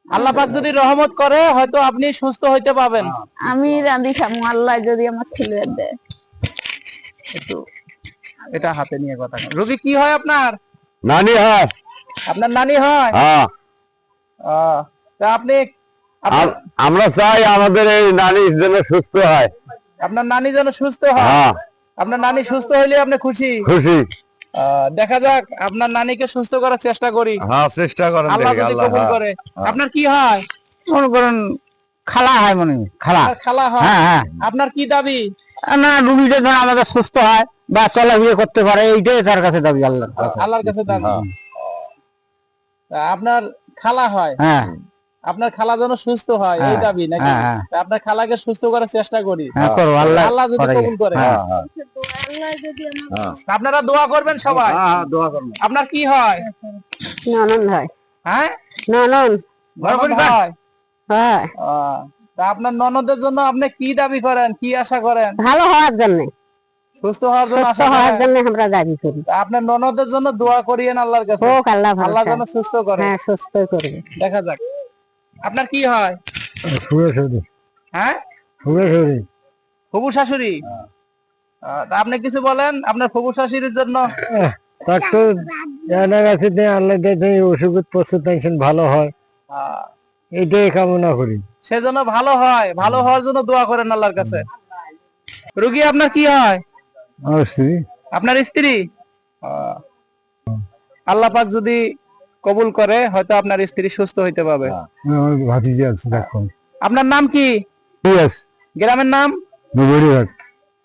আল্লাহ পাক যদি রহমত করে হয়তো আপনি সুস্থ হইতে পাবেন। আমি রাঁধি খামু, আল্লাহ যদি আমার ছেলে দেয়। একটু এটা হাতে নিয়ে কথা বলেন। রোগী কি হয় আপনার? নানি হয়। আপনার নানি হয়? হ্যাঁ, তা আপনি আপনার- আমরা চাই আমাদের এই নানি যেন সুস্থ হয়। আপনার নানি যেন সুস্থ হয়। হ্যাঁ, আপনার নানি সুস্থ হইলে আপনি খুশি। খুশি। দেখা যাক, আপনার নানিকে সুস্থ করার চেষ্টা করি, হ্যাঁ, চেষ্টা করেন, আল্লাহ দেখি যদি আল্লাহ। কবুল করে। আপনার কি হয়? মনে করেন খালা হয়, মনে হয় খালা। আপনার খালা হয়? হ্যাঁ হ্যাঁ। আপনার কি দাবি? না, রুগীটা যেন আমাদের সুস্থ হয় বা চলাফেরা করতে পারে, এইটাই তার কাছে দাবি, আল্লাহর কাছে। আল্লাহর কাছে দাবি। তা আপনার খালা হয়, হ্যাঁ আপনার খালা যেন সুস্থ হয়, এই হ্যাঁ, দাবি নাকি? হ্যাঁ, হ্যাঁ। তা আপনার খালাকে সুস্থ করার চেষ্টা করি, হ্যাঁ, করো, আল্লাহ আল্লাহ যদি করে। কবুল করে। হ্যাঁ, তা আপনারা দোয়া করবেন সবাই। দোয়া করবো। আপনার কি হয়? ননদ হয়। হ্যাঁ, ননদ ননদ হয়। হয়। তা আপনার ননদের জন্য আপনি কি দাবি করেন, কি আশা করেন? ভালো হওয়ার জন্য, সুস্থ হওয়ার জন্য সুস্থ আশা হওয়ার করেন? জন্য আমরা দাবি করি। তা আপনার ননদের জন্য দোয়া করিয়েন আল্লাহর কাছে, হোক আল্লাহ ভালো আল্লাহ চায়। যেন সুস্থ করে। হ্যাঁ, সুস্থ করবে। দেখা যাক। আপনার কি হয়? হ্যাঁ, ফুফু শাশুড়ি। তা আপনি কিছু বলেন আপনার ফুফু শাশুড়ির জন্য। ওষুধ প্রস্তুত টেনশন ভালো হয়, আহ, এইটাই কামনা করি। সেজন্য ভালো হয়, ভালো হওয়ার জন্য দোয়া করেন আল্লাহর কাছে। রোগী আপনার কি হয়? আপনার স্ত্রী। আল্লাহ পাক যদি কবুল করে হয়তো আপনার স্ত্রী সুস্থ হইতে পারবে। ভাতিজি আছে, দেখুন। আপনার নাম কি? গ্রামের নাম?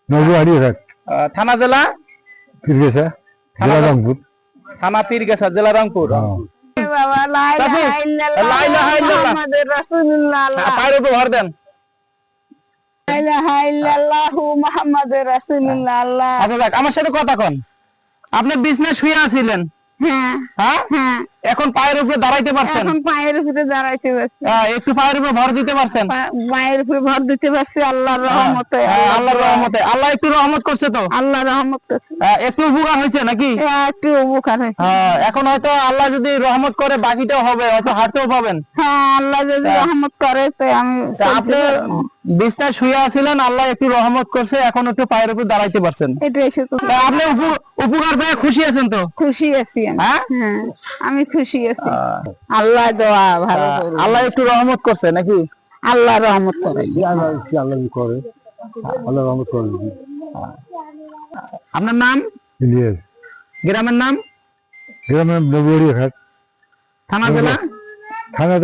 নবুহারিঘাট, থানা জেলা? ফিরগেছা, জেলা রংপুর। থানা পীরগাছা, জেলা রংপুর। বাবা, লা চাচি, ইলাহা ইল্লাল্লাহ লা ইলাহা ইল্লাল্লাহ। মুহাম্মাদুর রাসূলুল্লাহ। পায়ের উপর ভর দেন। লা ইলাহা ইল্লাল্লাহু মুহাম্মাদুর রাসূলুল্লাহ। আল্লাহ। আচ্ছা যাক, আমার সাথে কথা কন। আপনি বিছনায় শুয়ে আছিলেন, হ্যাঁ হ্যাঁ? হ্যাঁ, এখন পায়ের উপরে দাঁড়াইতে পারছেন? এখন পায়ের উপরে দাঁড়াইতে পারছি, একটু পায়ের উপরে ভর দিতে পারছেন? পায়ের উপরে ভর দিতে পারছি আল্লাহর রহমতে। আল্লাহর রহমতে। আল্লাহ একটু রহমত করছে তো? আল্লাহ রহমত করছে, একটু উপকার হয়েছে নাকি? একটু উপকার হয়েছে। এখন হয়তো আল্লাহ যদি রহমত করে বাকিটাও হবে, হয়তো হাঁটতেও পাবেন। হ্যাঁ, আল্লাহ যদি রহমত করে তো আমি তা চলতে আপনি পারবো। বিছনায় শুয়ে আছিলেন, আল্লাহ একটু রহমত করছে, এখন একটু পায়ের উপর দাঁড়াইতে পারছেন। এটাই শুধু তা আপনি উপকার পেয়ে খুশি আছেন তো? খুশি আছি আমি। হ্যাঁ? হ্যাঁ, আমি খুশি আছি। আল্লাহ দোয়া ভালো করুন। আল্লাহ একটু রহমত করছে নাকি? আল্লাহ রহমত করে। আল্লাহ করে, আল্লাহ রহমত করে। আপনার নাম? ইলিয়াস, গ্রামের নাম? গ্রামের নবুহারিঘাট, থানা জেলা? থানা